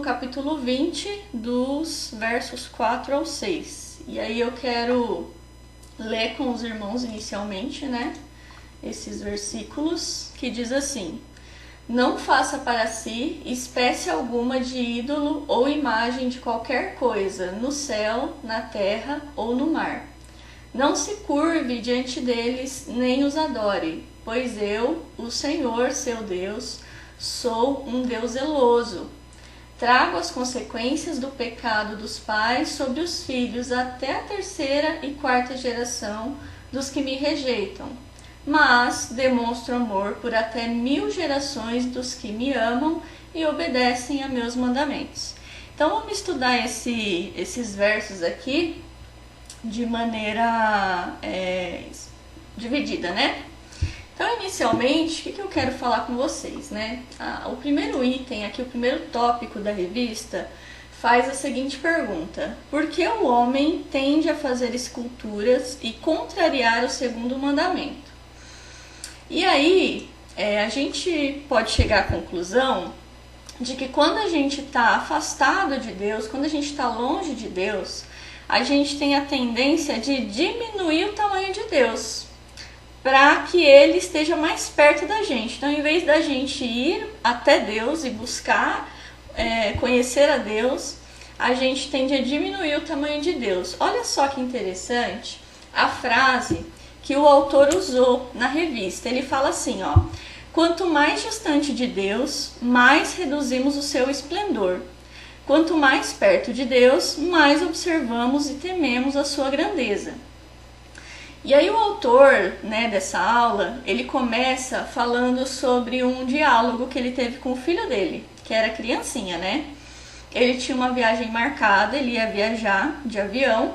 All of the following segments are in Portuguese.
capítulo 20, dos versos 4 ao 6. E aí eu quero ler com os irmãos inicialmente, né? Esses versículos que diz assim: Não faça para si espécie alguma de ídolo ou imagem de qualquer coisa, no céu, na terra ou no mar. Não se curve diante deles, nem os adore, pois eu, o Senhor, seu Deus, sou um Deus zeloso. Trago as consequências do pecado dos pais sobre os filhos até a terceira e quarta geração dos que me rejeitam. Mas demonstro amor por até 1000 gerações dos que me amam e obedecem a meus mandamentos. Então vamos estudar esses versos aqui de maneira dividida, né? Então, inicialmente, o que eu quero falar com vocês, né? O primeiro item aqui, o primeiro tópico da revista, faz a seguinte pergunta: por que o homem tende a fazer esculturas e contrariar o segundo mandamento? E aí, a gente pode chegar à conclusão de que quando a gente está afastado de Deus, quando a gente está longe de Deus, a gente tem a tendência de diminuir o tamanho de Deus, para que Ele esteja mais perto da gente. Então, em vez da gente ir até Deus e buscar conhecer a Deus, a gente tende a diminuir o tamanho de Deus. Olha só que interessante a frase que o autor usou na revista. Ele fala assim, ó: quanto mais distante de Deus, mais reduzimos o seu esplendor. Quanto mais perto de Deus, mais observamos e tememos a sua grandeza. E aí o autor, né, dessa aula, ele começa falando sobre um diálogo que ele teve com o filho dele, que era criancinha, né? Ele tinha uma viagem marcada, ele ia viajar de avião,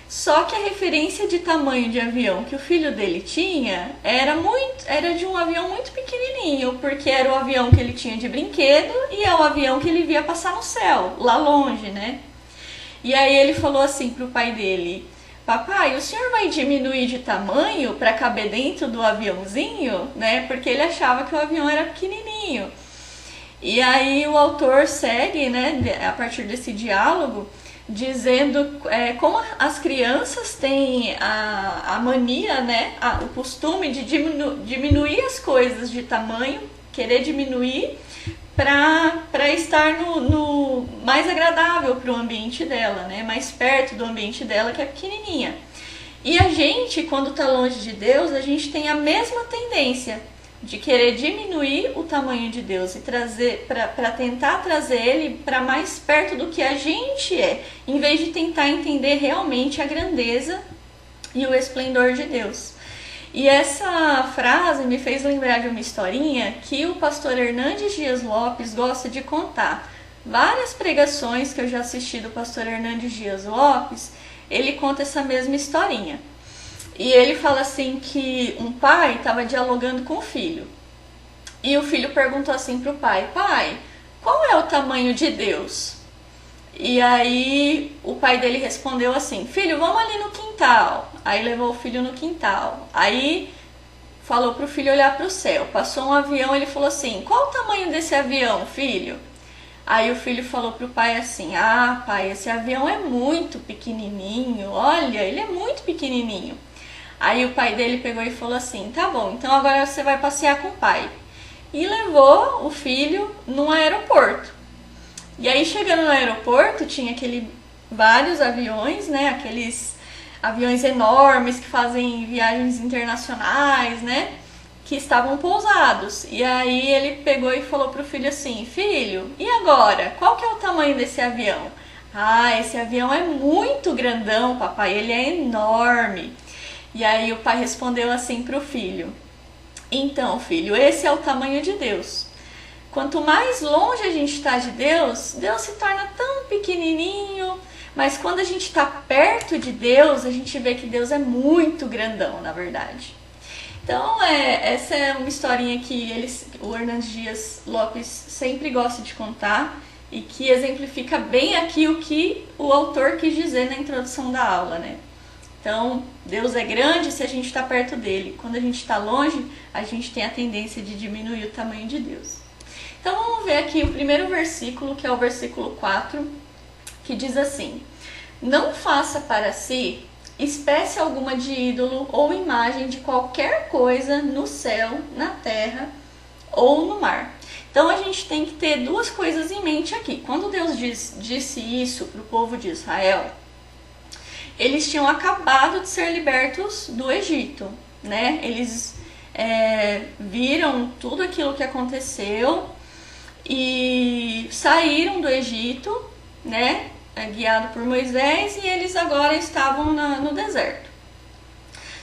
só que a referência de tamanho de avião que o filho dele tinha era de um avião muito pequenininho, porque era o avião que ele tinha de brinquedo e é o avião que ele via passar no céu, lá longe, né? E aí ele falou assim pro pai dele: papai, o senhor vai diminuir de tamanho para caber dentro do aviãozinho, né? Porque ele achava que o avião era pequenininho. E aí o autor segue, né, a partir desse diálogo, dizendo como as crianças têm a mania, né, o costume de diminuir as coisas de tamanho, querer diminuir para estar no mais agradável para o ambiente dela, né? Mais perto do ambiente dela, que é pequenininha. E a gente, quando está longe de Deus, a gente tem a mesma tendência de querer diminuir o tamanho de Deus e trazer para tentar trazer Ele para mais perto do que a gente é, em vez de tentar entender realmente a grandeza e o esplendor de Deus. E essa frase me fez lembrar de uma historinha que o pastor Hernandes Dias Lopes gosta de contar. Várias pregações que eu já assisti do pastor Hernandes Dias Lopes, ele conta essa mesma historinha. E ele fala assim que um pai estava dialogando com o filho. E o filho perguntou assim para o pai: pai, qual é o tamanho de Deus? E aí o pai dele respondeu assim: filho, vamos ali no quintal. Aí levou o filho no quintal. Aí falou pro filho olhar pro céu. Passou um avião, ele falou assim: qual o tamanho desse avião, filho? Aí o filho falou pro pai assim: ah, pai, esse avião é muito pequenininho. Olha, ele é muito pequenininho. Aí o pai dele pegou e falou assim: tá bom, então agora você vai passear com o pai. E levou o filho num aeroporto. E aí, chegando no aeroporto, tinha vários aviões, né? Aqueles aviões enormes que fazem viagens internacionais, né? Que estavam pousados. E aí ele pegou e falou pro filho assim: filho, e agora? Qual que é o tamanho desse avião? Ah, esse avião é muito grandão, papai, ele é enorme. E aí o pai respondeu assim pro filho: então, filho, esse é o tamanho de Deus. Quanto mais longe a gente está de Deus, Deus se torna tão pequenininho, mas quando a gente está perto de Deus, a gente vê que Deus é muito grandão, na verdade. Então, essa é uma historinha que o Hernandes Dias Lopes sempre gosta de contar e que exemplifica bem aqui o que o autor quis dizer na introdução da aula, né? Então, Deus é grande se a gente está perto dele. Quando a gente está longe, a gente tem a tendência de diminuir o tamanho de Deus. Então vamos ver aqui o primeiro versículo, que é o versículo 4, que diz assim: não faça para si espécie alguma de ídolo ou imagem de qualquer coisa no céu, na terra ou no mar. Então a gente tem que ter duas coisas em mente aqui. Quando Deus disse isso para o povo de Israel, eles tinham acabado de ser libertos do Egito, né? Eles viram tudo aquilo que aconteceu e saíram do Egito, né? Guiado por Moisés, e eles agora estavam no deserto.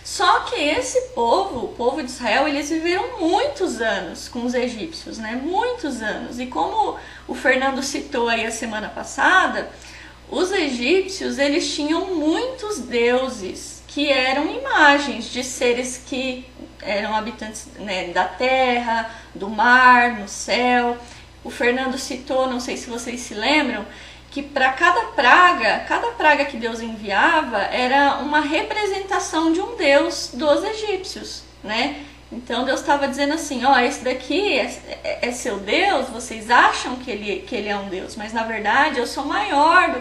Só que esse povo, o povo de Israel, eles viveram muitos anos com os egípcios, né? Muitos anos. E como o Fernando citou aí a semana passada, os egípcios, eles tinham muitos deuses que eram imagens de seres que eram habitantes, né, da terra, do mar, no céu. O Fernando citou, não sei se vocês se lembram, que para cada praga que Deus enviava era uma representação de um deus dos egípcios, né? Então Deus estava dizendo assim, ó, esse daqui é seu Deus, vocês acham que ele é um Deus, mas na verdade eu sou maior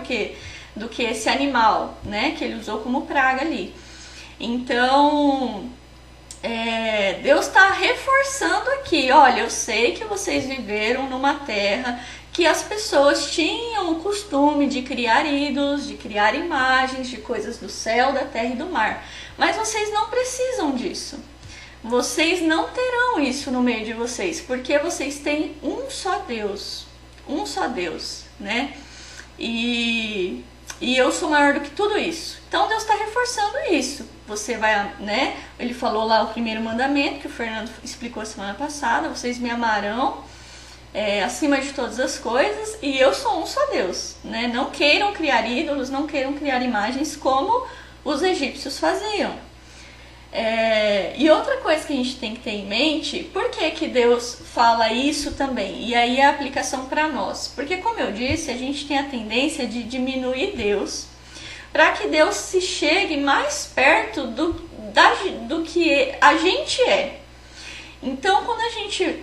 do que esse animal, né? Que ele usou como praga ali. Então Deus está reforçando aqui, olha, eu sei que vocês viveram numa terra que as pessoas tinham o costume de criar ídolos, de criar imagens de coisas do céu, da terra e do mar. Mas vocês não precisam disso. Vocês não terão isso no meio de vocês, porque vocês têm um só Deus, né? E eu sou maior do que tudo isso. Então Deus está reforçando isso. Você vai, né? Ele falou lá o primeiro mandamento, que o Fernando explicou semana passada, vocês me amarão acima de todas as coisas, e eu sou um só Deus, né? Não queiram criar ídolos, não queiram criar imagens como os egípcios faziam. E outra coisa que a gente tem que ter em mente, por que Deus fala isso também? E aí a aplicação para nós. Porque, como eu disse, a gente tem a tendência de diminuir Deus para que Deus se chegue mais perto do que a gente é. Então, quando a gente...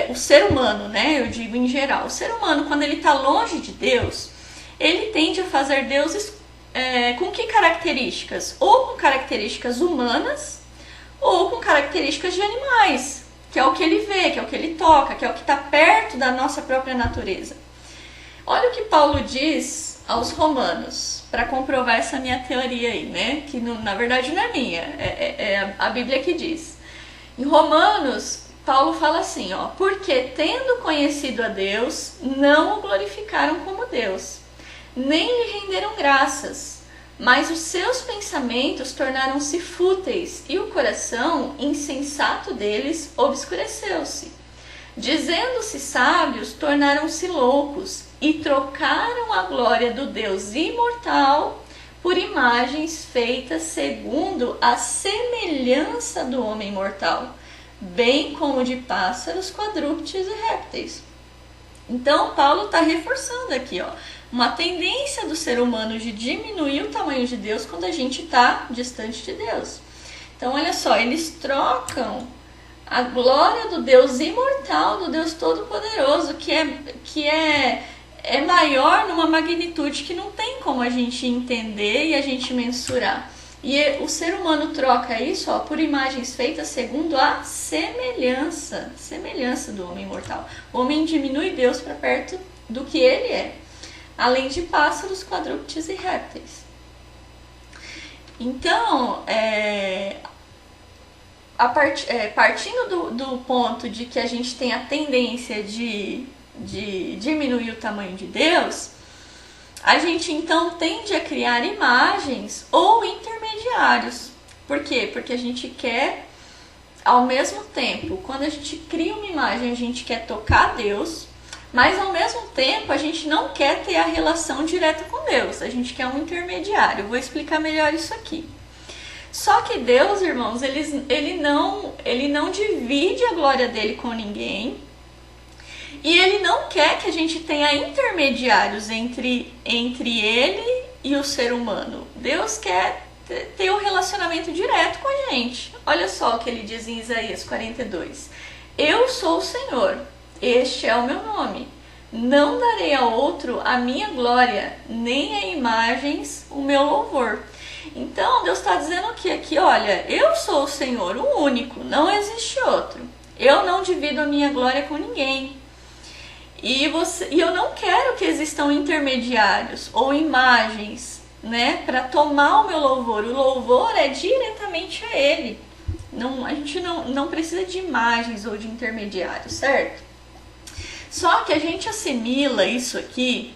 o ser humano, né? Eu digo em geral, o ser humano, quando ele está longe de Deus, ele tende a fazer deuses com que características? Ou com características humanas, ou com características de animais, que é o que ele vê, que é o que ele toca, que é o que está perto da nossa própria natureza. Olha o que Paulo diz aos Romanos, para comprovar essa minha teoria aí, né? Que na verdade não é minha, é a Bíblia que diz. Em Romanos, Paulo fala assim, ó, porque tendo conhecido a Deus, não o glorificaram como Deus, nem lhe renderam graças, mas os seus pensamentos tornaram-se fúteis e o coração insensato deles obscureceu-se. Dizendo-se sábios, tornaram-se loucos e trocaram a glória do Deus imortal por imagens feitas segundo a semelhança do homem mortal, bem como de pássaros, quadrúpedes e répteis. Então, Paulo está reforçando aqui, ó, uma tendência do ser humano de diminuir o tamanho de Deus quando a gente está distante de Deus. Então, olha só, eles trocam a glória do Deus imortal, do Deus todo-poderoso, que é maior numa magnitude que não tem como a gente entender e a gente mensurar. E o ser humano troca isso, ó, por imagens feitas segundo a semelhança do homem mortal. O homem diminui Deus para perto do que ele é, além de pássaros, quadrúpedes e répteis. Então, partindo do ponto de que a gente tem a tendência de diminuir o tamanho de Deus, a gente então tende a criar imagens ou intermediários. Por quê? Porque a gente quer, ao mesmo tempo, quando a gente cria uma imagem, a gente quer tocar Deus, mas ao mesmo tempo a gente não quer ter a relação direta com Deus, a gente quer um intermediário. Eu vou explicar melhor isso aqui. Só que Deus, irmãos, ele não divide a glória dele com ninguém. E ele não quer que a gente tenha intermediários entre ele e o ser humano. Deus quer ter um relacionamento direto com a gente. Olha só o que ele diz em Isaías 42. Eu sou o Senhor, este é o meu nome. Não darei a outro a minha glória, nem a imagens o meu louvor. Então Deus está dizendo que aqui, olha, eu sou o Senhor, o único, não existe outro. Eu não divido a minha glória com ninguém. E eu não quero que existam intermediários ou imagens, né, para tomar o meu louvor. O louvor é diretamente a Ele. Não, a gente não precisa de imagens ou de intermediários, certo? Só que a gente assimila isso aqui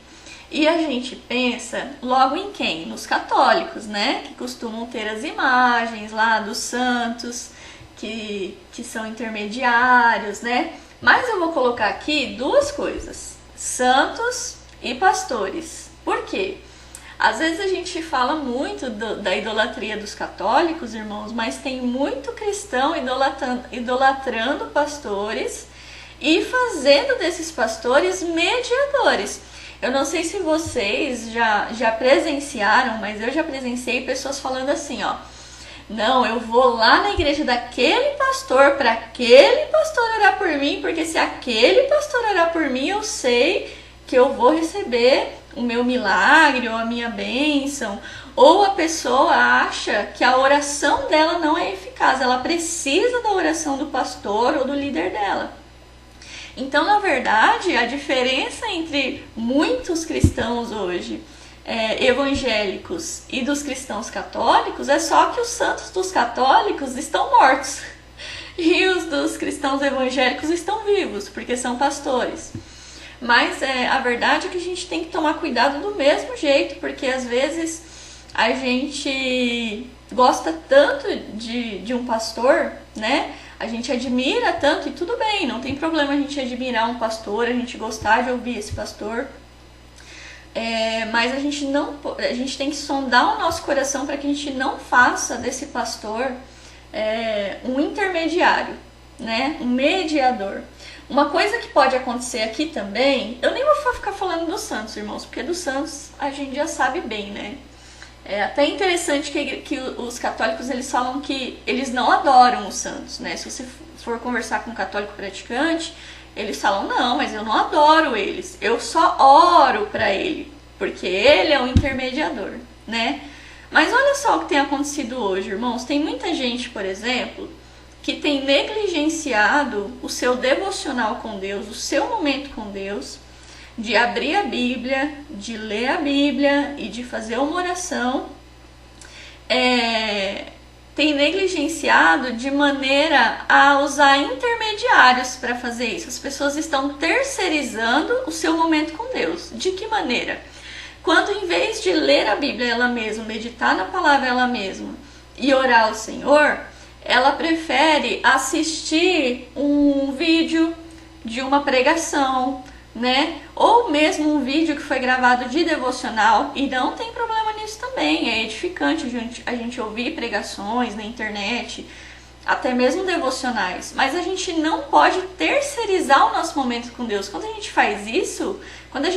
e a gente pensa logo em quem? Nos católicos, né? Que costumam ter as imagens lá dos santos, que são intermediários, né? Mas eu vou colocar aqui duas coisas: santos e pastores. Por quê? Às vezes a gente fala muito da idolatria dos católicos, irmãos, mas tem muito cristão idolatrando pastores e fazendo desses pastores mediadores. Eu não sei se vocês já presenciaram, mas eu já presenciei pessoas falando assim, ó: não, eu vou lá na igreja daquele pastor para aquele pastor orar por mim, porque se aquele pastor orar por mim, eu sei que eu vou receber o meu milagre ou a minha bênção. Ou a pessoa acha que a oração dela não é eficaz, ela precisa da oração do pastor ou do líder dela. Então, na verdade, a diferença entre muitos cristãos hoje, evangélicos, e dos cristãos católicos é só que os santos dos católicos estão mortos e os dos cristãos evangélicos estão vivos, porque são pastores. Mas a verdade é que a gente tem que tomar cuidado do mesmo jeito, porque às vezes a gente gosta tanto de um pastor, né? A gente admira tanto, e tudo bem, não tem problema a gente admirar um pastor, a gente gostar de ouvir esse pastor. Mas a gente tem que sondar o nosso coração para que a gente não faça desse pastor um intermediário, né? Um mediador. Uma coisa que pode acontecer aqui também, eu nem vou ficar falando dos santos, irmãos, porque dos santos a gente já sabe bem, né? É até interessante que os católicos, eles falam que eles não adoram os santos, né? Se você for conversar com um católico praticante, eles falam: não, mas eu não adoro eles, eu só oro para ele, porque ele é o intermediador, né? Mas olha só o que tem acontecido hoje, irmãos. Tem muita gente, por exemplo, que tem negligenciado o seu devocional com Deus, o seu momento com Deus, de abrir a Bíblia, de ler a Bíblia e de fazer uma oração. Tem negligenciado de maneira a usar intermediários para fazer isso. As pessoas estão terceirizando o seu momento com Deus. De que maneira? Quando, em vez de ler a Bíblia ela mesma, meditar na palavra ela mesma e orar ao Senhor, ela prefere assistir um vídeo de uma pregação, né? Ou mesmo um vídeo que foi gravado de devocional, e não tem problema nisso também. É edificante a gente ouvir pregações na internet, até mesmo devocionais. Mas a gente não pode terceirizar o nosso momento com Deus. Quando a gente faz isso, quando a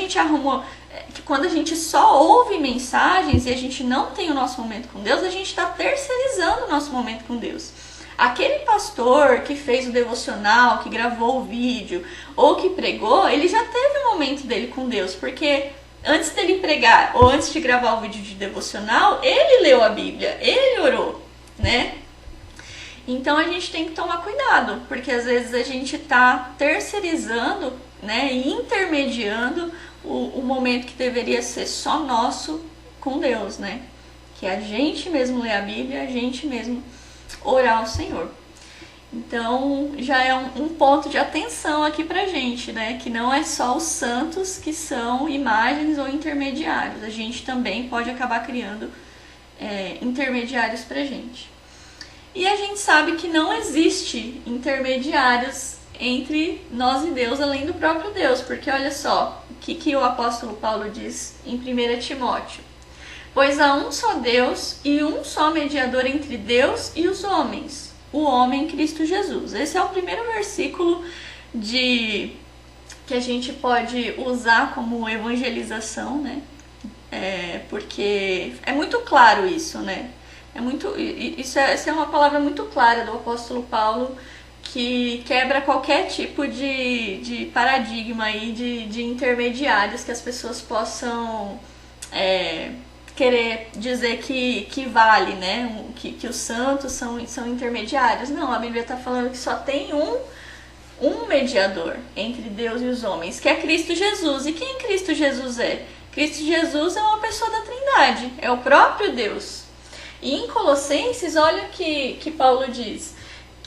gente só ouve mensagens e a gente não tem o nosso momento com Deus, a gente está terceirizando o nosso momento com Deus. Aquele pastor que fez o devocional, que gravou o vídeo ou que pregou, ele já teve o momento dele com Deus, porque antes dele pregar ou antes de gravar o vídeo de devocional, ele leu a Bíblia, ele orou, né? Então a gente tem que tomar cuidado, porque às vezes a gente está terceirizando, né, e intermediando o momento que deveria ser só nosso com Deus, né? Que a gente mesmo lê a Bíblia, a gente mesmo orar ao Senhor. Então já é um ponto de atenção aqui pra gente, né? Que não é só os santos que são imagens ou intermediários. A gente também pode acabar criando intermediários pra gente. E a gente sabe que não existe intermediários entre nós e Deus, além do próprio Deus. Porque olha só o que o apóstolo Paulo diz em 1 Timóteo. Pois há um só Deus e um só mediador entre Deus e os homens, o homem Cristo Jesus. Esse é o primeiro versículo que a gente pode usar como evangelização, né? Porque é muito claro isso, né? Essa é uma palavra muito clara do apóstolo Paulo, que quebra qualquer tipo de paradigma aí de intermediários que as pessoas possam querer dizer que vale, né? Que os santos são intermediários. Não, a Bíblia está falando que só tem um mediador entre Deus e os homens, que é Cristo Jesus. E quem Cristo Jesus é? Cristo Jesus é uma pessoa da Trindade, é o próprio Deus. E em Colossenses, olha o que Paulo diz,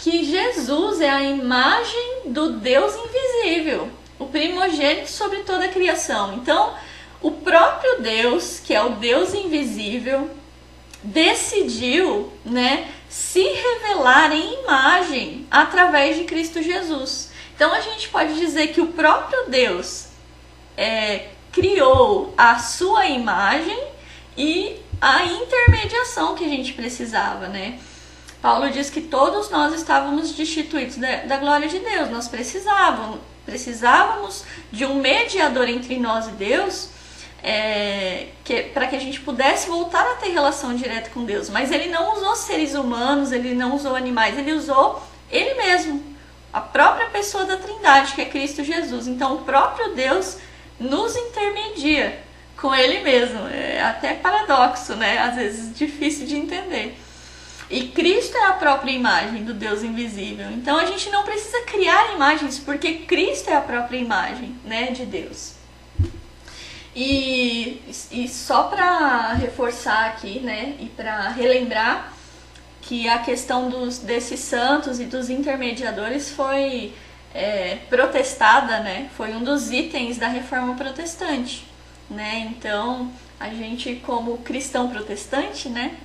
que Jesus é a imagem do Deus invisível, o primogênito sobre toda a criação. Então, o próprio Deus, que é o Deus invisível, decidiu, né, se revelar em imagem através de Cristo Jesus. Então a gente pode dizer que o próprio Deus criou a sua imagem e a intermediação que a gente precisava, né? Paulo diz que todos nós estávamos destituídos da glória de Deus. Nós precisávamos de um mediador entre nós e Deus, para que a gente pudesse voltar a ter relação direta com Deus. Mas ele não usou seres humanos, ele não usou animais, ele usou ele mesmo, a própria pessoa da Trindade, que é Cristo Jesus. Então o próprio Deus nos intermedia com ele mesmo. É até paradoxo, né? Às vezes difícil de entender. E Cristo é a própria imagem do Deus invisível. Então a gente não precisa criar imagens, porque Cristo é a própria imagem, né, de Deus. E só para reforçar aqui, né, e para relembrar que a questão desses santos e dos intermediadores foi protestada, né, foi um dos itens da Reforma Protestante, né. Então a gente, como cristão protestante, né,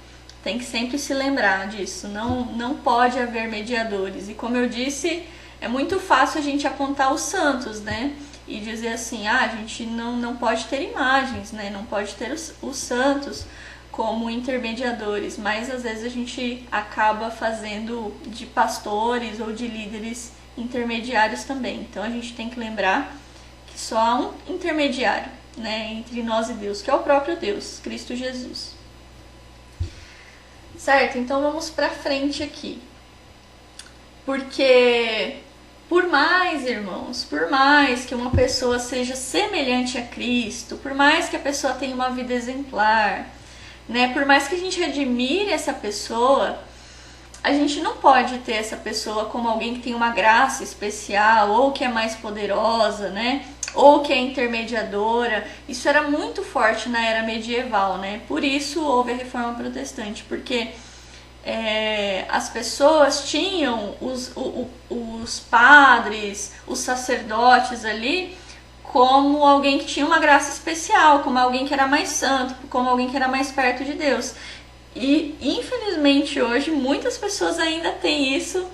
tem que sempre se lembrar disso. Não pode haver mediadores. E como eu disse, é muito fácil a gente apontar os santos, né? E dizer assim, a gente não pode ter imagens, né? Não pode ter os santos como intermediadores. Mas às vezes a gente acaba fazendo de pastores ou de líderes intermediários também. Então a gente tem que lembrar que só há um intermediário, né, entre nós e Deus, que é o próprio Deus, Cristo Jesus. Certo? Então vamos pra frente aqui. Porque por mais, irmãos, por mais que uma pessoa seja semelhante a Cristo, por mais que a pessoa tenha uma vida exemplar, né, por mais que a gente admire essa pessoa, a gente não pode ter essa pessoa como alguém que tem uma graça especial, ou que é mais poderosa, né, ou que é intermediadora. Isso era muito forte na era medieval, né? Por isso houve a Reforma Protestante, porque as pessoas tinham os padres, os sacerdotes ali como alguém que tinha uma graça especial, como alguém que era mais santo, como alguém que era mais perto de Deus. E infelizmente hoje muitas pessoas ainda têm isso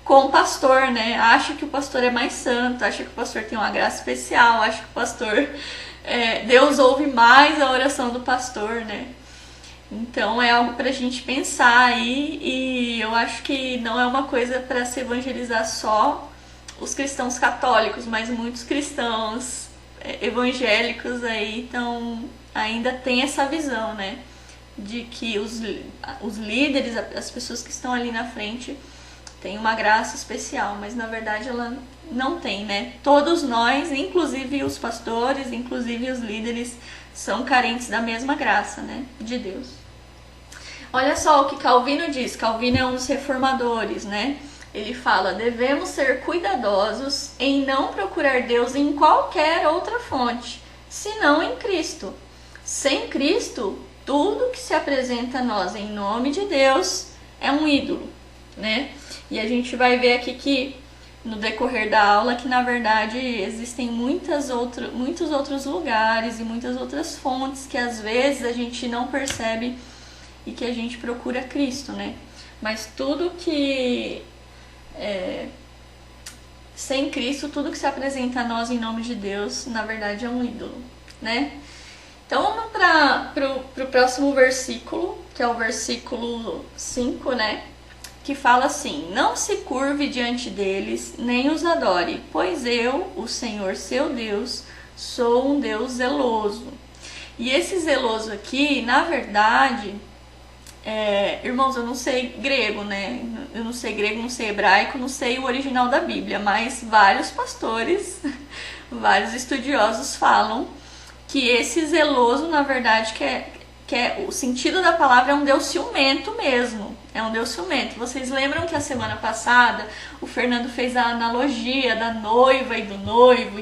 com o pastor, né? Acha que o pastor é mais santo, acha que o pastor tem uma graça especial, acha que o pastor, Deus ouve mais a oração do pastor, né? Então é algo pra gente pensar aí, e eu acho que não é uma coisa para se evangelizar só os cristãos católicos, mas muitos cristãos evangélicos aí ainda tem essa visão, né? De que os líderes, as pessoas que estão ali na frente, tem uma graça especial, mas na verdade ela não tem, né? Todos nós, inclusive os pastores, inclusive os líderes, são carentes da mesma graça, né? De Deus. Olha só o que Calvino diz. Calvino é um dos reformadores, né? Ele fala: devemos ser cuidadosos em não procurar Deus em qualquer outra fonte, senão em Cristo. Sem Cristo, tudo que se apresenta a nós em nome de Deus é um ídolo, né? E a gente vai ver aqui que no decorrer da aula que na verdade existem muitos outros lugares e muitas outras fontes que às vezes a gente não percebe e que a gente procura Cristo, né? Mas tudo que sem Cristo, tudo que se apresenta a nós em nome de Deus, na verdade é um ídolo, né? Então vamos para o próximo versículo, que é o versículo 5, né? Que fala assim: não se curve diante deles, nem os adore, pois eu, o Senhor seu Deus, sou um Deus zeloso. E esse zeloso aqui, na verdade, Irmãos, eu não sei grego, né? Eu não sei grego, não sei hebraico, não sei o original da Bíblia, mas vários pastores, vários estudiosos falam que esse zeloso, na verdade, o sentido da palavra é um Deus ciumento mesmo. É um Deus ciumento. Vocês lembram que a semana passada o Fernando fez a analogia da noiva e do noivo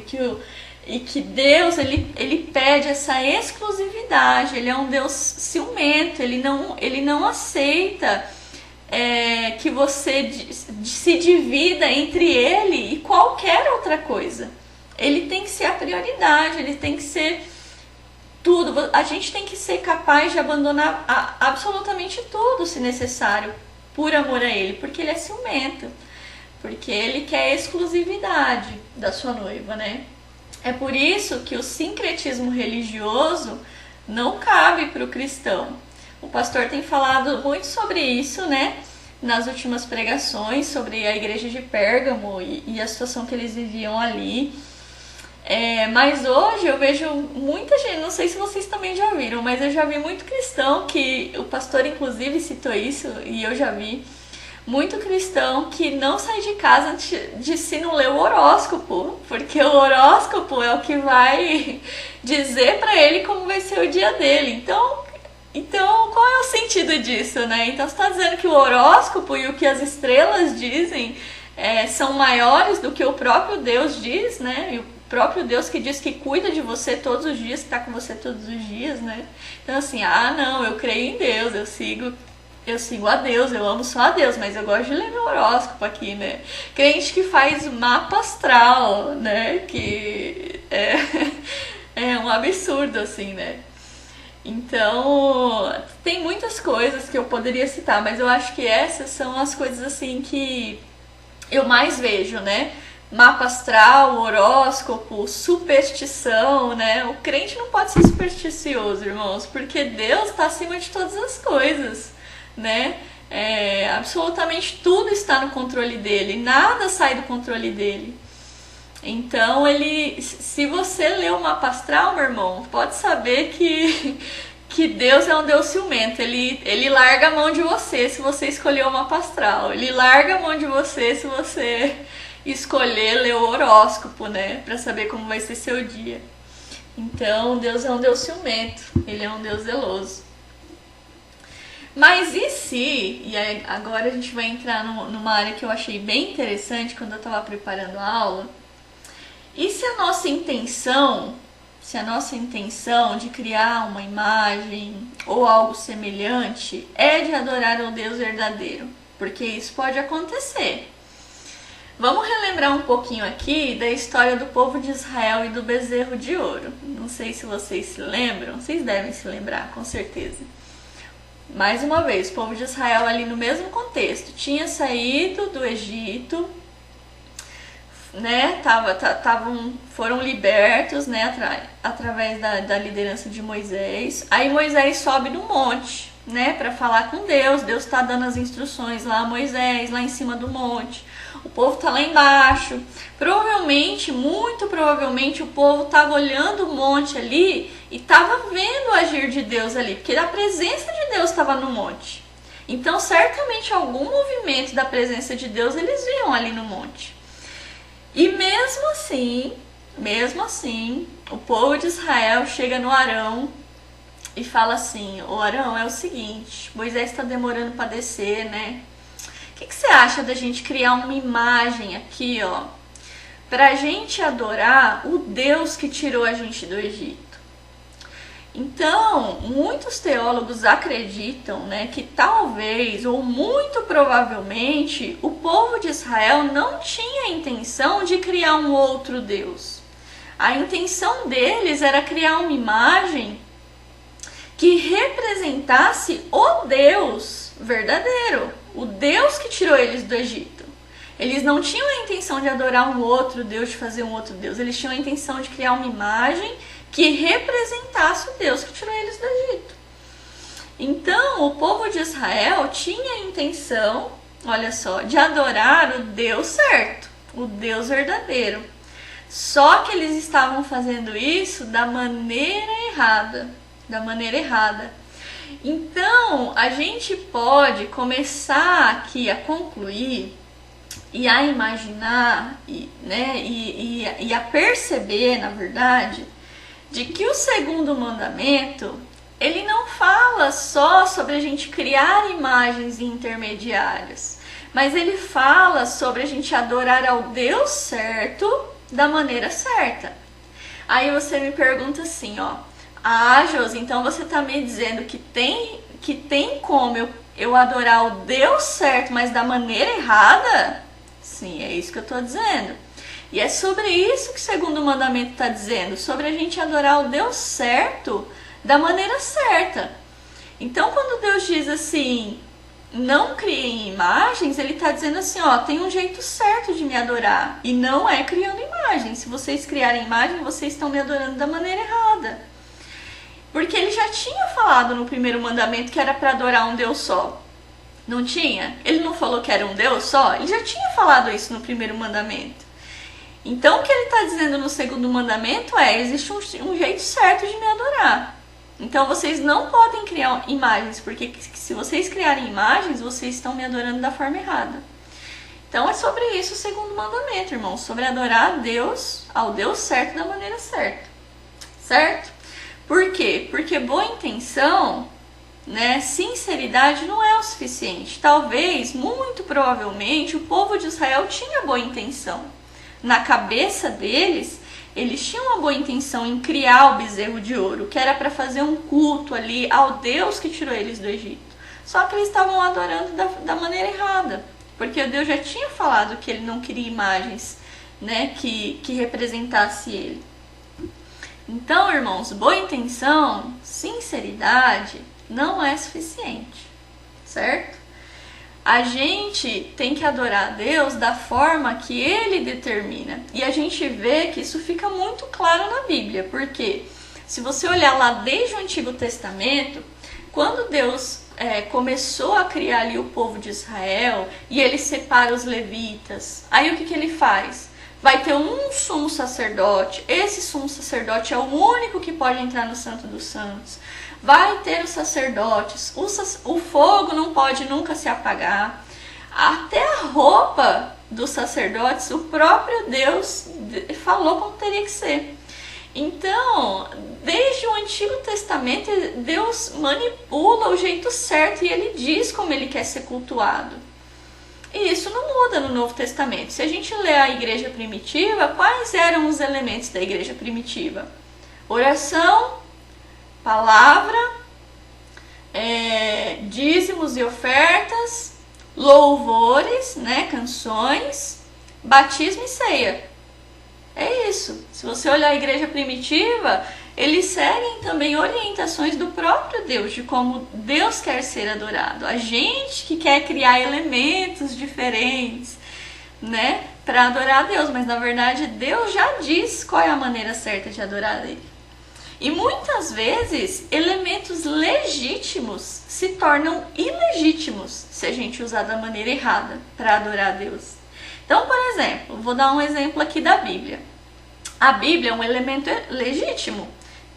e que Deus ele pede essa exclusividade. Ele é um Deus ciumento. Ele não aceita que você se divida entre ele e qualquer outra coisa. Ele tem que ser a prioridade. Ele tem que ser tudo. A gente tem que ser capaz de abandonar absolutamente tudo, se necessário, por amor a ele, porque ele é ciumento, porque ele quer exclusividade da sua noiva, né? É por isso que o sincretismo religioso não cabe para o cristão. O pastor tem falado muito sobre isso, né? Nas últimas pregações, sobre a igreja de Pérgamo e a situação que eles viviam ali. Mas hoje eu vejo muita gente, não sei se vocês também já viram, mas eu já vi muito cristão, que o pastor inclusive citou isso, e eu já vi muito cristão que não sai de casa de se não ler o horóscopo, porque o horóscopo é o que vai dizer pra ele como vai ser o dia dele. Então qual é o sentido disso, né? Então você tá dizendo que o horóscopo e o que as estrelas dizem são maiores do que o próprio Deus diz, né? E o próprio Deus que diz que cuida de você todos os dias, que tá com você todos os dias, né? Então assim, não, eu creio em Deus, eu sigo a Deus, eu amo só a Deus, mas eu gosto de ler meu horóscopo aqui, né? Crente que faz mapa astral, né? Que é um absurdo, assim, né? Então, tem muitas coisas que eu poderia citar, mas eu acho que essas são as coisas, assim, que eu mais vejo, né? Mapa astral, horóscopo, superstição, né? O crente não pode ser supersticioso, irmãos, porque Deus está acima de todas as coisas, né? Absolutamente tudo está no controle dele, nada sai do controle dele. Então, se você lê o mapa astral, meu irmão, pode saber que Deus é um Deus ciumento. Ele larga a mão de você se você escolher o mapa astral. Ele larga a mão de você se você escolher ler o horóscopo, né? Pra saber como vai ser seu dia. Então, Deus é um Deus ciumento. Ele é um Deus zeloso. Mas e se, e aí agora a gente vai entrar numa área que eu achei bem interessante quando eu estava preparando a aula, e se a nossa intenção de criar uma imagem ou algo semelhante é de adorar ao Deus verdadeiro? Porque isso pode acontecer. Vamos relembrar um pouquinho aqui da história do povo de Israel e do bezerro de ouro. Não sei se vocês se lembram, vocês devem se lembrar, com certeza. Mais uma vez, o povo de Israel ali no mesmo contexto, tinha saído do Egito, né? Foram libertos, né? Através da liderança de Moisés. Aí Moisés sobe no monte, né? Para falar com Deus. Deus está dando as instruções lá a Moisés, lá em cima do monte. O povo tá lá embaixo. Muito provavelmente, o povo tava olhando o monte ali e tava vendo o agir de Deus ali, porque a presença de Deus estava no monte. Então, certamente, algum movimento da presença de Deus eles viam ali no monte. E mesmo assim, o povo de Israel chega no Arão e fala assim: ô Arão, é o seguinte, Moisés está demorando para descer, né? O que você acha da gente criar uma imagem aqui, ó, pra gente adorar o Deus que tirou a gente do Egito? Então, muitos teólogos acreditam, né, que talvez, ou muito provavelmente, o povo de Israel não tinha a intenção de criar um outro Deus. A intenção deles era criar uma imagem que representasse o Deus verdadeiro, o Deus que tirou eles do Egito. Eles não tinham a intenção de adorar um outro Deus, de fazer um outro Deus. Eles tinham a intenção de criar uma imagem que representasse o Deus que tirou eles do Egito. Então, o povo de Israel tinha a intenção, olha só, de adorar o Deus certo, o Deus verdadeiro. Só que eles estavam fazendo isso da maneira errada. Então, a gente pode começar aqui a concluir e a imaginar e a perceber, na verdade, de que o segundo mandamento, ele não fala só sobre a gente criar imagens intermediárias, mas ele fala sobre a gente adorar ao Deus certo da maneira certa. Aí você me pergunta assim, Josi, então você está me dizendo que tem como eu adorar o Deus certo, mas da maneira errada? Sim, é isso que eu estou dizendo. E é sobre isso que o segundo mandamento está dizendo, sobre a gente adorar o Deus certo da maneira certa. Então, quando Deus diz assim, não criem imagens, ele está dizendo assim, tem um jeito certo de me adorar, e não é criando imagens. Se vocês criarem imagem, vocês estão me adorando da maneira errada. Porque ele já tinha falado no primeiro mandamento que era para adorar um Deus só. Não tinha? Ele não falou que era um Deus só? Ele já tinha falado isso no primeiro mandamento. Então, o que ele está dizendo no segundo mandamento existe um jeito certo de me adorar. Então, vocês não podem criar imagens, porque se vocês criarem imagens, vocês estão me adorando da forma errada. Então, é sobre isso o segundo mandamento, irmãos. Sobre adorar a Deus, ao Deus certo da maneira certa. Certo? Por quê? Porque boa intenção, sinceridade não é o suficiente. Talvez, muito provavelmente, o povo de Israel tinha boa intenção. Na cabeça deles, eles tinham uma boa intenção em criar o bezerro de ouro, que era para fazer um culto ali ao Deus que tirou eles do Egito. Só que eles estavam adorando da maneira errada, porque Deus já tinha falado que ele não queria imagens, que representasse ele. Então, irmãos, boa intenção, sinceridade não é suficiente, certo? A gente tem que adorar a Deus da forma que Ele determina. E a gente vê que isso fica muito claro na Bíblia, porque se você olhar lá desde o Antigo Testamento, quando Deus começou a criar ali o povo de Israel e Ele separa os levitas, aí o que ele faz? Vai ter um sumo sacerdote, esse sumo sacerdote é o único que pode entrar no Santo dos Santos. Vai ter os sacerdotes, o fogo não pode nunca se apagar. Até a roupa dos sacerdotes, o próprio Deus falou como teria que ser. Então, desde o Antigo Testamento, Deus manipula o jeito certo e Ele diz como Ele quer ser cultuado. E isso não muda no Novo Testamento. Se a gente lê a igreja primitiva, quais eram os elementos da igreja primitiva? Oração, palavra, dízimos e ofertas, louvores, canções, batismo e ceia. É isso. Se você olhar a igreja primitiva, eles seguem também orientações do próprio Deus, de como Deus quer ser adorado. A gente que quer criar elementos diferentes, para adorar a Deus, mas na verdade Deus já diz qual é a maneira certa de adorar Ele. E muitas vezes, elementos legítimos se tornam ilegítimos se a gente usar da maneira errada para adorar a Deus. Então, por exemplo, vou dar um exemplo aqui da Bíblia. A Bíblia é um elemento legítimo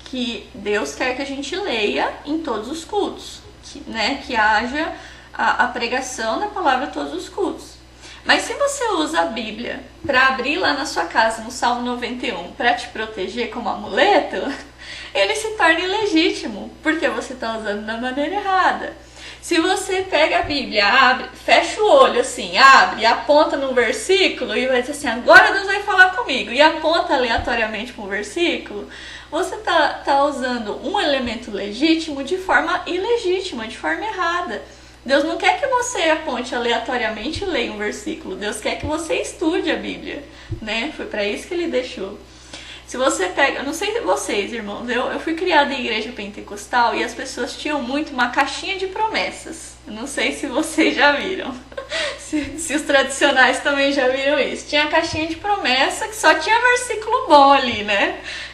que Deus quer que a gente leia em todos os cultos, que haja a pregação da palavra em todos os cultos. Mas se você usa a Bíblia para abrir lá na sua casa, no Salmo 91, para te proteger como amuleto, ele se torna ilegítimo, porque você está usando da maneira errada. Se você pega a Bíblia, abre, fecha o olho assim, abre, aponta num versículo e vai dizer assim, agora Deus vai falar comigo, e aponta aleatoriamente para um versículo, você tá usando um elemento legítimo de forma ilegítima, de forma errada. Deus não quer que você aponte aleatoriamente e leia um versículo. Deus quer que você estude a Bíblia, Foi para isso que Ele deixou. Se você pega, não sei vocês, irmãos, eu fui criada em igreja pentecostal e as pessoas tinham muito uma caixinha de promessas. Eu não sei se vocês já viram, se os tradicionais também já viram isso. Tinha a caixinha de promessa que só tinha versículo bom ali,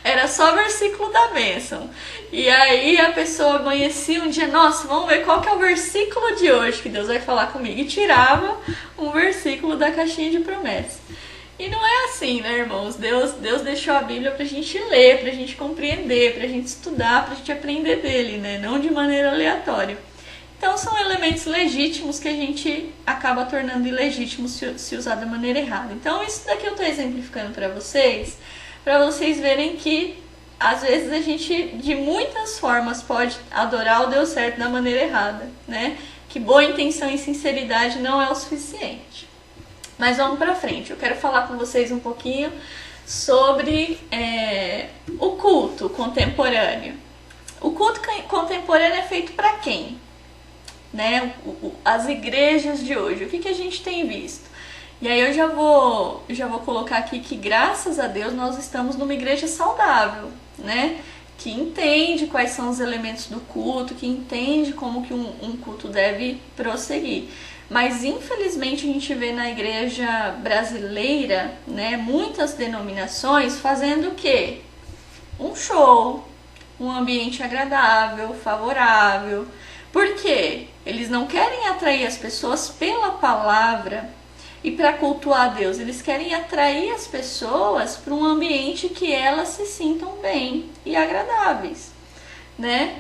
Era só versículo da bênção. E aí a pessoa amanhecia um dia, nossa, vamos ver qual que é o versículo de hoje que Deus vai falar comigo. E tirava um versículo da caixinha de promessa. E não é assim, né, irmãos? Deus deixou a Bíblia pra gente ler, pra gente compreender, pra gente estudar, pra gente aprender dele, né? Não de maneira aleatória. Então são elementos legítimos que a gente acaba tornando ilegítimos se usar da maneira errada. Então isso daqui eu estou exemplificando para vocês verem que às vezes a gente de muitas formas pode adorar o Deus certo da maneira errada, né? Que boa intenção e sinceridade não é o suficiente. Mas vamos para frente. Eu quero falar com vocês um pouquinho sobre o culto contemporâneo. O culto contemporâneo é feito para quem? Né? As igrejas de hoje. O que a gente tem visto? E aí eu já vou colocar aqui que graças a Deus nós estamos numa igreja saudável, né? Que entende quais são os elementos do culto, que entende como que um culto deve prosseguir. Mas infelizmente a gente vê na igreja brasileira, né, muitas denominações fazendo o quê? Um show, um ambiente agradável, favorável. Por quê? Eles não querem atrair as pessoas pela palavra e para cultuar a Deus. Eles querem atrair as pessoas para um ambiente que elas se sintam bem e agradáveis, né?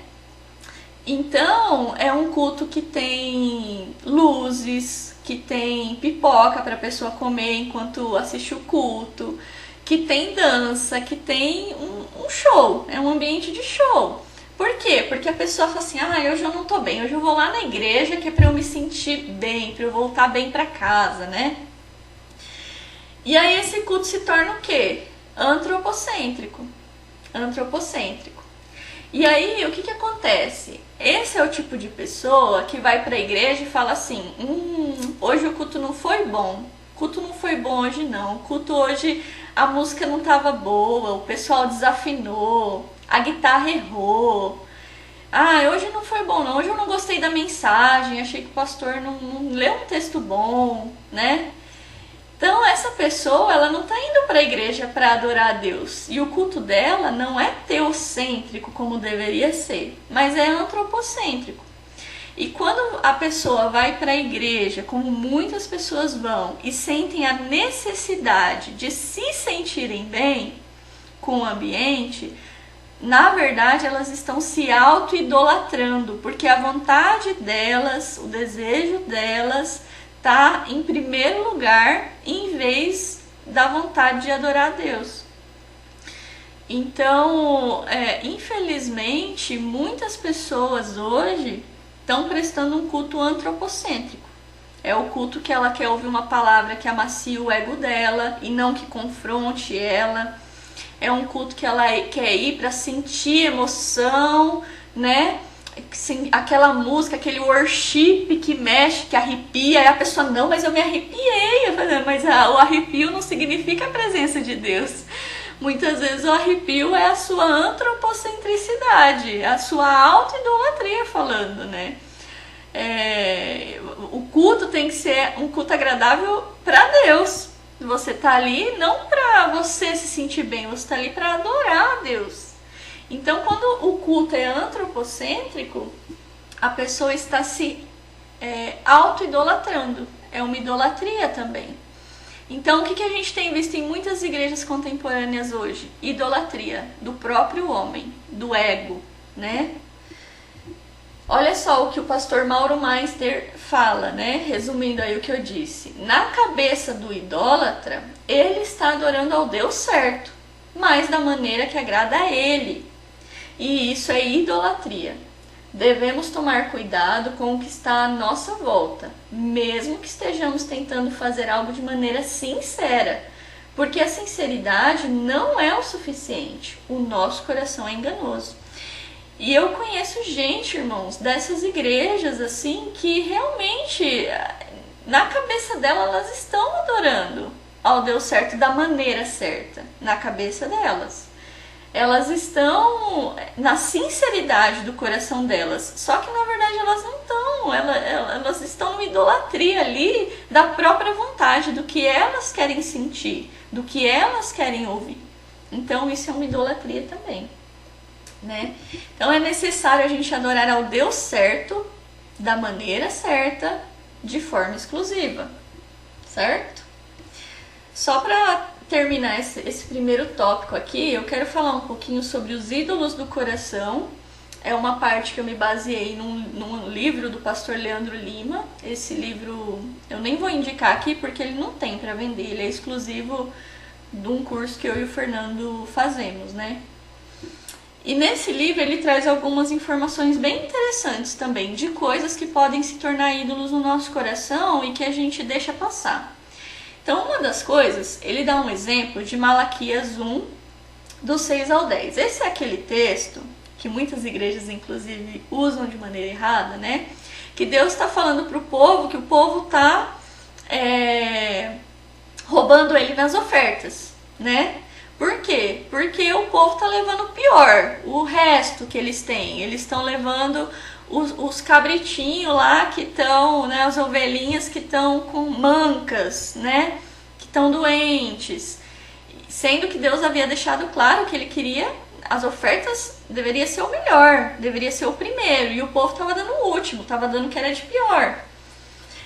Então, é um culto que tem luzes, que tem pipoca para a pessoa comer enquanto assiste o culto, que tem dança, que tem um show, é um ambiente de show. Por quê? Porque a pessoa fala assim, hoje eu não tô bem, hoje eu vou lá na igreja que é pra eu me sentir bem, pra eu voltar bem pra casa, né? E aí esse culto se torna o quê? Antropocêntrico. E aí, o que acontece? Esse é o tipo de pessoa que vai pra igreja e fala assim, hoje o culto não foi bom. O culto não foi bom hoje não. O culto hoje, a música não tava boa, o pessoal desafinou, a guitarra errou. Hoje não foi bom não, hoje eu não gostei da mensagem, achei que o pastor não leu um texto bom, né? Então essa pessoa, ela não está indo para a igreja para adorar a Deus. E o culto dela não é teocêntrico como deveria ser, mas é antropocêntrico. E quando a pessoa vai para a igreja, como muitas pessoas vão, e sentem a necessidade de se sentirem bem com o ambiente, na verdade elas estão se auto-idolatrando, porque a vontade delas, o desejo delas está em primeiro lugar em vez da vontade de adorar a Deus. Então, infelizmente, muitas pessoas hoje estão prestando um culto antropocêntrico. É o culto que ela quer ouvir uma palavra que amacie o ego dela e não que confronte ela. É um culto que ela quer ir para sentir emoção, né? Aquela música, aquele worship que mexe, que arrepia, e a pessoa, não, mas eu me arrepiei. Eu falei, mas o arrepio não significa a presença de Deus. Muitas vezes o arrepio é a sua antropocentricidade, a sua auto-idolatria falando, né? O culto tem que ser um culto agradável para Deus. Você tá ali não para você se sentir bem, você tá ali para adorar a Deus. Então, quando o culto é antropocêntrico, a pessoa está se auto-idolatrando. É uma idolatria também. Então, o que a gente tem visto em muitas igrejas contemporâneas hoje? Idolatria do próprio homem, do ego, né? Olha só o que o pastor Mauro Meister fala, né? Resumindo aí o que eu disse. Na cabeça do idólatra, ele está adorando ao Deus certo, mas da maneira que agrada a ele. E isso é idolatria. Devemos tomar cuidado com o que está à nossa volta, mesmo que estejamos tentando fazer algo de maneira sincera, porque a sinceridade não é o suficiente. O nosso coração é enganoso. E eu conheço gente, irmãos, dessas igrejas assim, que realmente na cabeça delas elas estão adorando ao Deus certo da maneira certa, na cabeça delas. Elas estão na sinceridade do coração delas, só que na verdade elas não estão, elas estão numa idolatria ali da própria vontade, do que elas querem sentir, do que elas querem ouvir. Então isso é uma idolatria também, né? Então é necessário a gente adorar ao Deus certo, da maneira certa, de forma exclusiva, certo? Só para terminar esse primeiro tópico aqui, eu quero falar um pouquinho sobre os ídolos do coração. É uma parte que eu me baseei num livro do pastor Leandro Lima. Esse livro eu nem vou indicar aqui porque ele não tem para vender, ele é exclusivo de um curso que eu e o Fernando fazemos, né? E nesse livro ele traz algumas informações bem interessantes também, de coisas que podem se tornar ídolos no nosso coração e que a gente deixa passar. Então, uma das coisas, ele dá um exemplo de Malaquias 1, do 6 ao 10. Esse é aquele texto que muitas igrejas, inclusive, usam de maneira errada, né? Que Deus está falando para o povo que o povo está roubando ele nas ofertas, né? Por quê? Porque o povo está levando o pior, o resto que eles têm. Eles estão levando os cabritinhos lá que estão, né, as ovelhinhas que estão com mancas, né, que estão doentes. Sendo que Deus havia deixado claro que ele queria, as ofertas deveria ser o melhor, deveria ser o primeiro. E o povo estava dando o último, estava dando o que era de pior.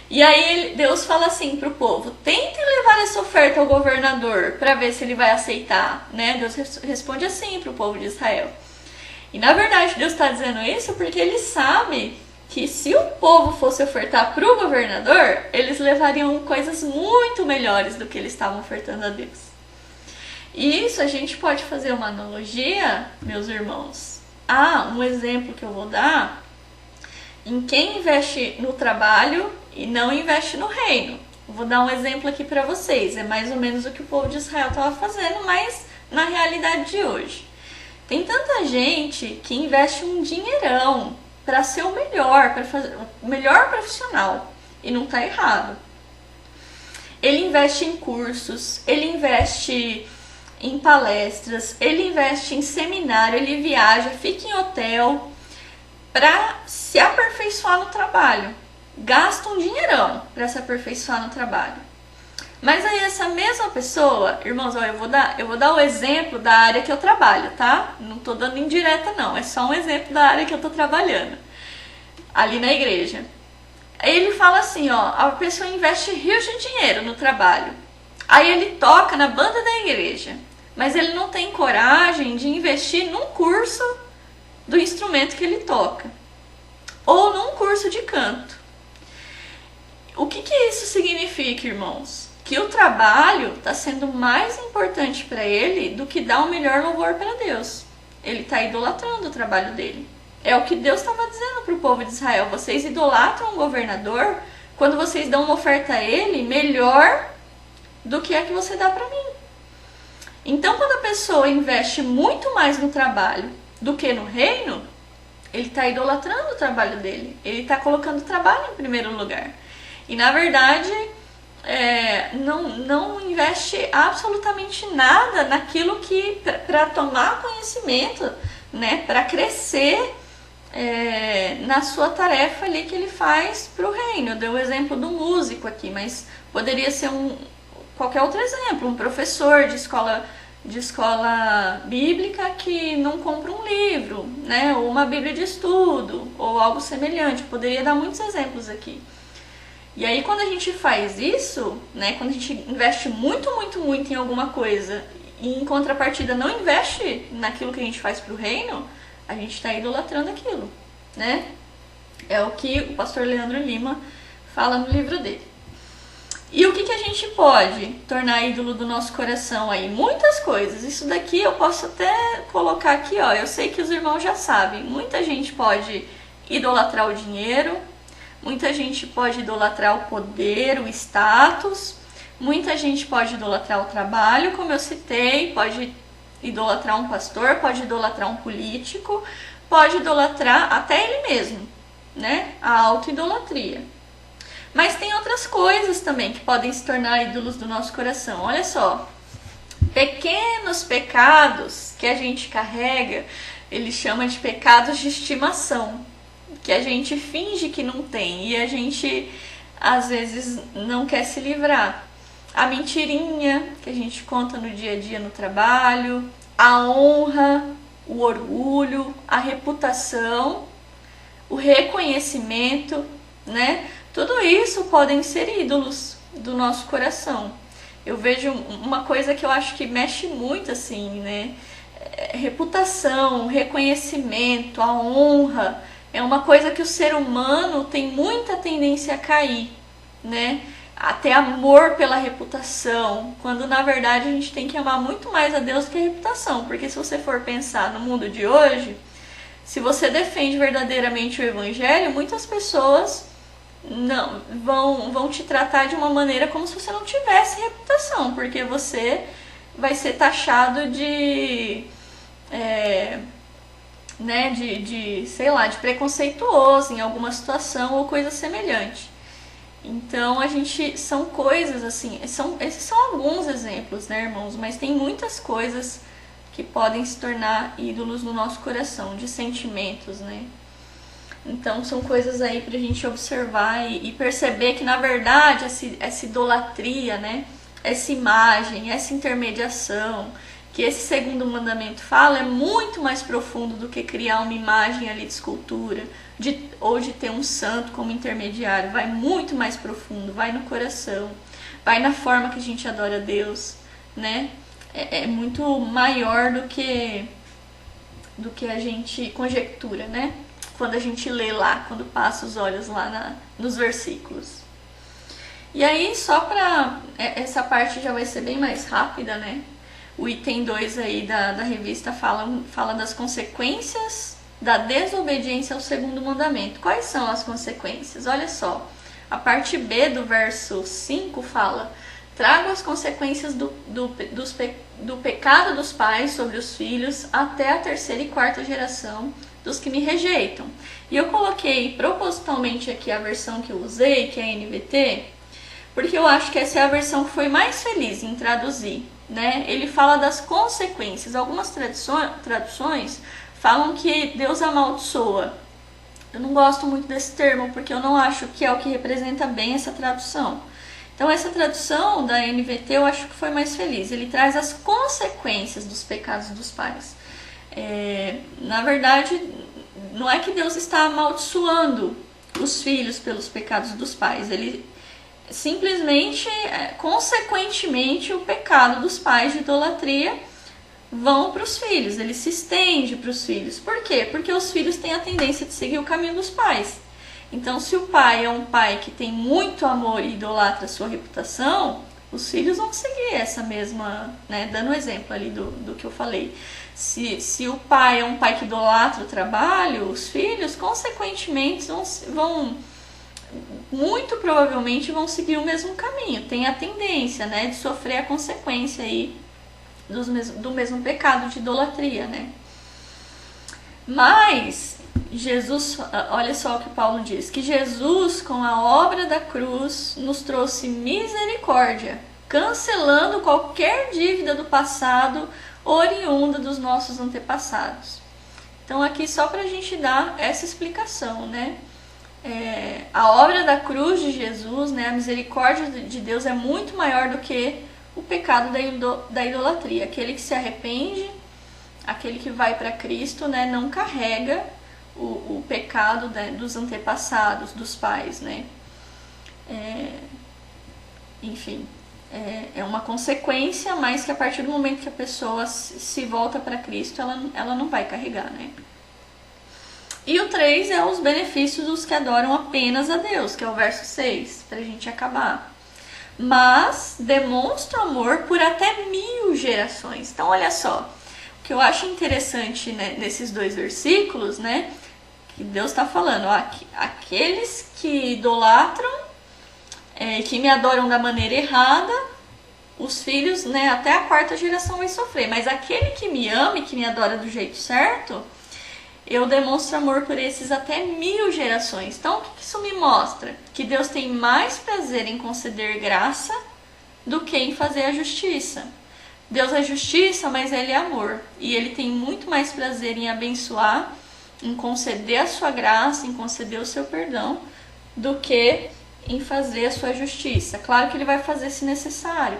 E aí Deus fala assim pro povo: tentem levar essa oferta ao governador para ver se ele vai aceitar, né? Deus responde assim pro povo de Israel. E na verdade Deus está dizendo isso porque ele sabe que se o povo fosse ofertar pro governador, eles levariam coisas muito melhores do que eles estavam ofertando a Deus. E isso a gente pode fazer uma analogia, meus irmãos. Um exemplo que eu vou dar em quem investe no trabalho e não investe no reino. Vou dar um exemplo aqui para vocês. É mais ou menos o que o povo de Israel estava fazendo, mas na realidade de hoje. Tem tanta gente que investe um dinheirão para ser o melhor, para fazer o melhor profissional. E não está errado. Ele investe em cursos, ele investe em palestras, ele investe em seminário, ele viaja, fica em hotel para se aperfeiçoar no trabalho. Gasta um dinheirão para se aperfeiçoar no trabalho. Mas aí essa mesma pessoa, irmãos, ó, eu vou dar o exemplo da área que eu trabalho, tá? Não tô dando indireta não, é só um exemplo da área que eu tô trabalhando, ali na igreja. Aí ele fala assim, ó, a pessoa investe rios de dinheiro no trabalho. Aí ele toca na banda da igreja, mas ele não tem coragem de investir num curso do instrumento que ele toca, ou num curso de canto. O que isso significa, irmãos? Que o trabalho está sendo mais importante para ele do que dar o melhor louvor para Deus. Ele está idolatrando o trabalho dele. É o que Deus estava dizendo para o povo de Israel. Vocês idolatram o governador quando vocês dão uma oferta a ele melhor do que a que você dá para mim. Então, quando a pessoa investe muito mais no trabalho do que no reino, ele está idolatrando o trabalho dele. Ele está colocando o trabalho em primeiro lugar. E, na verdade, não investe absolutamente nada naquilo que, para tomar conhecimento, né, para crescer na sua tarefa ali que ele faz para o reino. Eu dei o exemplo do músico aqui, mas poderia ser qualquer outro exemplo, um professor de escola bíblica que não compra um livro, né, ou uma bíblia de estudo, ou algo semelhante. Poderia dar muitos exemplos aqui. E aí quando a gente faz isso, né, quando a gente investe muito, muito, muito em alguma coisa e em contrapartida não investe naquilo que a gente faz para o reino, a gente está idolatrando aquilo, né? É o que o pastor Leandro Lima fala no livro dele. E o que a gente pode tornar ídolo do nosso coração aí? Muitas coisas. Isso daqui eu posso até colocar aqui, ó. Eu sei que os irmãos já sabem. Muita gente pode idolatrar o dinheiro. Muita gente pode idolatrar o poder, o status. Muita gente pode idolatrar o trabalho, como eu citei. Pode idolatrar um pastor, pode idolatrar um político. Pode idolatrar até ele mesmo, né? A autoidolatria. Mas tem outras coisas também que podem se tornar ídolos do nosso coração. Olha só, pequenos pecados que a gente carrega, ele chama de pecados de estimação, que a gente finge que não tem e a gente às vezes não quer se livrar. A mentirinha que a gente conta no dia a dia no trabalho, a honra, o orgulho, a reputação, o reconhecimento, né? Tudo isso podem ser ídolos do nosso coração. eu vejo uma coisa que eu acho que mexe muito, assim, né? Reputação, reconhecimento, a honra, é uma coisa que o ser humano tem muita tendência a cair, né? A ter amor pela reputação, quando na verdade a gente tem que amar muito mais a Deus que a reputação, porque se você for pensar no mundo de hoje, se você defende verdadeiramente o evangelho, muitas pessoas não vão te tratar de uma maneira como se você não tivesse reputação, porque você vai ser taxado de sei lá, de preconceituoso em alguma situação ou coisa semelhante. Então são coisas assim, esses são alguns exemplos, né, irmãos, mas tem muitas coisas que podem se tornar ídolos no nosso coração, de sentimentos, né? Então são coisas aí pra gente observar e perceber que na verdade essa idolatria, né, essa imagem, essa intermediação que esse segundo mandamento fala é muito mais profundo do que criar uma imagem ali de escultura, ou de ter um santo como intermediário. Vai muito mais profundo, vai no coração, vai na forma que a gente adora a Deus, né? É muito maior do que a gente conjectura, né? Quando a gente lê lá, quando passa os olhos lá nos versículos. E aí, só pra... essa parte já vai ser bem mais rápida, né? O item 2 aí da revista fala das consequências da desobediência ao segundo mandamento. Quais são as consequências? Olha só, a parte B do verso 5 fala: trago as consequências do pecado dos pais sobre os filhos até a terceira e quarta geração dos que me rejeitam. E eu coloquei propositalmente aqui a versão que eu usei, que é a NVT, porque eu acho que essa é a versão que foi mais feliz em traduzir, né? Ele fala das consequências. Algumas traduções falam que Deus amaldiçoa. Eu não gosto muito desse termo, porque eu não acho que é o que representa bem essa tradução. Então essa tradução da NVT eu acho que foi mais feliz. Ele traz as consequências dos pecados dos pais. Na verdade, não é que Deus está amaldiçoando os filhos pelos pecados dos pais. Ele simplesmente, consequentemente, o pecado dos pais de idolatria vão para os filhos, ele se estende para os filhos. Por quê? Porque os filhos têm a tendência de seguir o caminho dos pais. Então, se o pai é um pai que tem muito amor e idolatra a sua reputação, os filhos vão seguir essa mesma, né, dando exemplo ali do que eu falei. Se o pai é um pai que idolatra o trabalho, os filhos, consequentemente, muito provavelmente vão seguir o mesmo caminho. Tem a tendência, né, de sofrer a consequência aí do mesmo pecado de idolatria, né? Mas Jesus, olha só o que Paulo diz, que Jesus, com a obra da cruz, nos trouxe misericórdia, cancelando qualquer dívida do passado oriunda dos nossos antepassados. Então aqui só pra gente dar essa explicação, né? A obra da cruz de Jesus, né, a misericórdia de Deus é muito maior do que o pecado da idolatria. Aquele que se arrepende, aquele que vai para Cristo, né, não carrega o pecado, né, dos antepassados, dos pais, né? Enfim, é uma consequência, mas que a partir do momento que a pessoa se volta para Cristo, ela não vai carregar, né? E o 3 é os benefícios dos que adoram apenas a Deus, que é o verso 6, pra gente acabar. Mas demonstra amor por até 1000 gerações. Então, olha só, o que eu acho interessante, né, nesses 2 versículos, né, que Deus está falando, ó, aqueles que idolatram, que me adoram da maneira errada, os filhos, né, até a 4ª geração vai sofrer. Mas aquele que me ama e que me adora do jeito certo, eu demonstro amor por esses até 1000 gerações. Então, o que isso me mostra? Que Deus tem mais prazer em conceder graça do que em fazer a justiça. Deus é justiça, mas Ele é amor. E Ele tem muito mais prazer em abençoar, em conceder a sua graça, em conceder o seu perdão, do que em fazer a sua justiça. Claro que Ele vai fazer se necessário,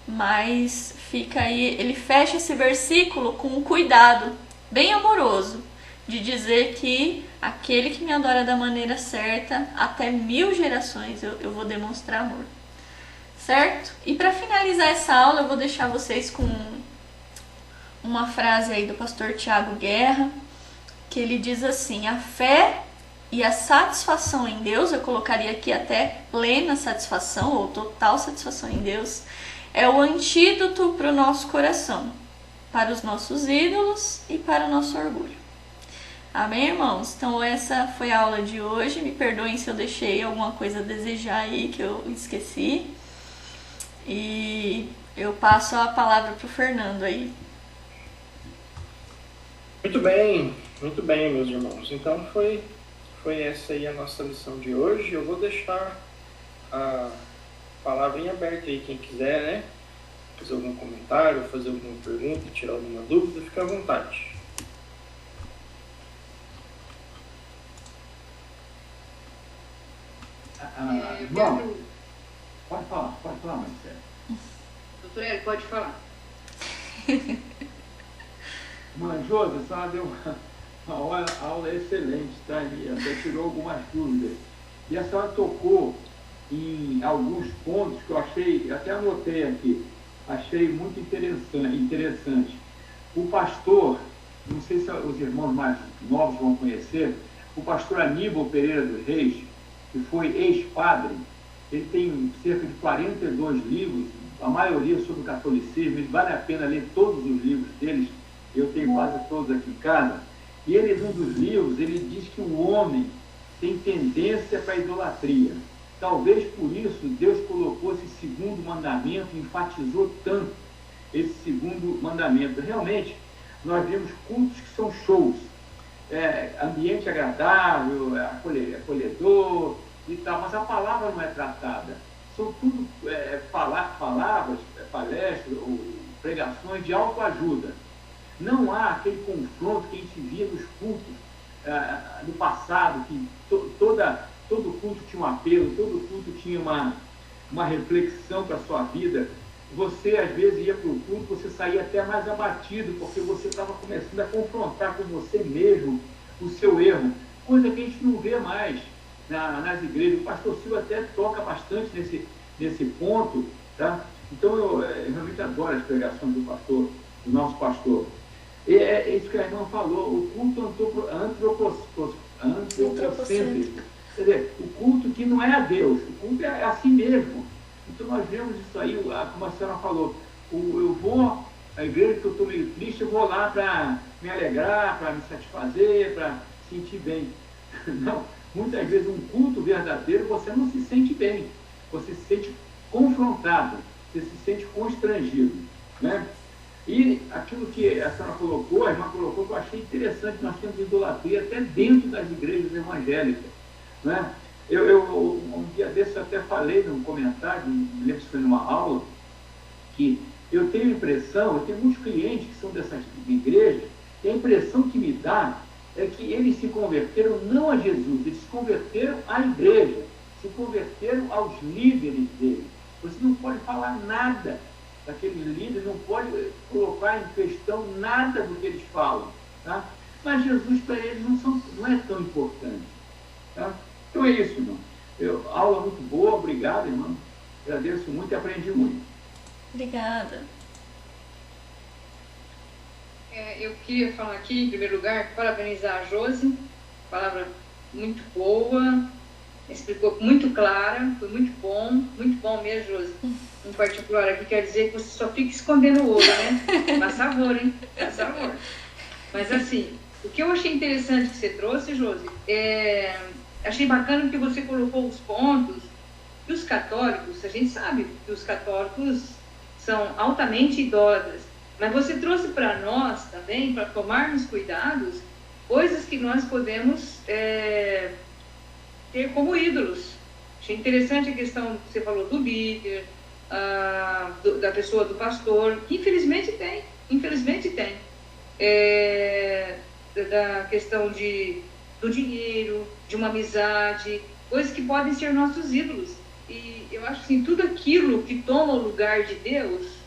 mas fica aí, Ele fecha esse versículo com um cuidado bem amoroso, de dizer que aquele que me adora da maneira certa, até 1000 gerações eu vou demonstrar amor. certo? E para finalizar essa aula, eu vou deixar vocês com uma frase aí do pastor Tiago Guerra, que ele diz assim: a fé e a satisfação em Deus, eu colocaria aqui até plena satisfação ou total satisfação em Deus, é o antídoto para o nosso coração, para os nossos ídolos e para o nosso orgulho. Amém, irmãos? Então essa foi a aula de hoje. Me perdoem se eu deixei alguma coisa a desejar aí que eu esqueci. E eu passo a palavra para o Fernando aí. Muito bem, meus irmãos. Então foi essa aí a nossa lição de hoje. Eu vou deixar a palavra em aberto aí, quem quiser, né? Fazer algum comentário, fazer alguma pergunta, tirar alguma dúvida, fica à vontade. Bom, pode falar, Marcelo. Doutor Hélio, pode falar. Mas, Josi, a senhora deu uma aula excelente, tá? E até tirou algumas dúvidas. E a senhora tocou em alguns pontos que eu achei, até anotei aqui, achei muito interessante. O pastor, não sei se os irmãos mais novos vão conhecer, o pastor Aníbal Pereira dos Reis, que foi ex-padre, ele tem cerca de 42 livros, a maioria sobre o catolicismo, vale a pena ler todos os livros deles, eu tenho quase todos aqui em casa, e ele, num dos livros, ele diz que o homem tem tendência para a idolatria. Talvez por isso Deus colocou esse segundo mandamento, enfatizou tanto esse segundo mandamento. Realmente, nós vemos cultos que são shows, ambiente agradável, acolhedor e tal, mas a palavra não é tratada. São tudo palavras, palestras ou pregações de autoajuda. Não há aquele confronto que a gente via nos cultos no passado, que todo culto tinha um apelo, todo culto tinha uma reflexão para a sua vida. Você, às vezes, ia para o culto, você saía até mais abatido, porque você estava começando a confrontar com você mesmo o seu erro, coisa que a gente não vê mais nas igrejas. O pastor Silva até toca bastante nesse ponto, tá? Então, eu realmente adoro as pregações do nosso pastor. É isso que a irmã falou, o culto antropocêntrico. Quer dizer, o culto que não é a Deus, o culto é a si mesmo. Então nós vemos isso aí, como a senhora falou, eu vou, a igreja que eu estou meio triste, eu vou lá para me alegrar, para me satisfazer, para sentir bem. Não, muitas vezes um culto verdadeiro você não se sente bem, você se sente confrontado, você se sente constrangido, né? E aquilo que a senhora colocou, a irmã colocou, que eu achei interessante, nós temos idolatria até dentro das igrejas evangélicas, né? Um dia desses eu até falei num comentário, não lembro se foi numa aula, que eu tenho a impressão, eu tenho muitos clientes que são dessas igrejas, e a impressão que me dá é que eles se converteram não a Jesus, eles se converteram à igreja, se converteram aos líderes dele. Você não pode falar nada daqueles líderes, não pode colocar em questão nada do que eles falam, tá? Mas Jesus para eles não é tão importante, tá? Então é isso, irmão. Aula muito boa, obrigado, irmão. Agradeço muito e aprendi muito. Obrigada. Eu queria falar aqui, em primeiro lugar, parabenizar a Josi, palavra muito boa, explicou muito clara, foi muito bom mesmo, Josi. Em particular aqui quer dizer que você só fica escondendo o ouro, né? Faz favor, hein? Faz favor. Mas assim, o que eu achei interessante que você trouxe, Josi, achei bacana que você colocou os pontos que os católicos, a gente sabe que os católicos são altamente idólatras, mas você trouxe para nós também, para tomarmos cuidados, coisas que nós podemos ter como ídolos. Achei interessante a questão que você falou do líder, da pessoa do pastor, que infelizmente tem. Da questão do dinheiro, de uma amizade, coisas que podem ser nossos ídolos. E eu acho que assim, tudo aquilo que toma o lugar de Deus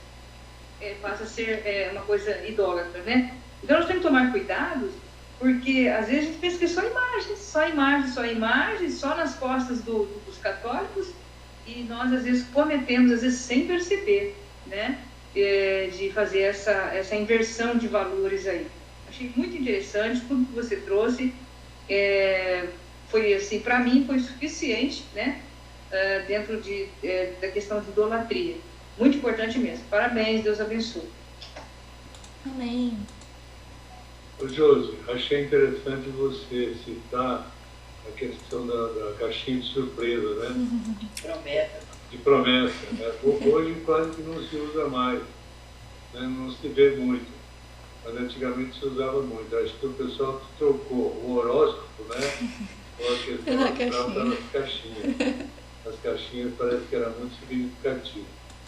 passa a ser uma coisa idólatra, né? Então nós temos que tomar cuidados, porque às vezes a gente pensa que é só imagens, só nas costas dos católicos, e nós às vezes cometemos, às vezes sem perceber, né? De fazer essa inversão de valores aí. Achei muito interessante tudo que você trouxe. Foi assim, para mim foi suficiente, né? Dentro da questão de idolatria. Muito importante mesmo. Parabéns, Deus abençoe. Amém. Ô Josi, achei interessante você citar a questão da caixinha de surpresa, né? De promessa. Né? Hoje quase que não se usa mais, né? Não se vê muito, mas antigamente se usava muito. Acho que o pessoal trocou o horóscopo, né? Com a questão das caixinhas. As caixinhas parece que era muito significativo.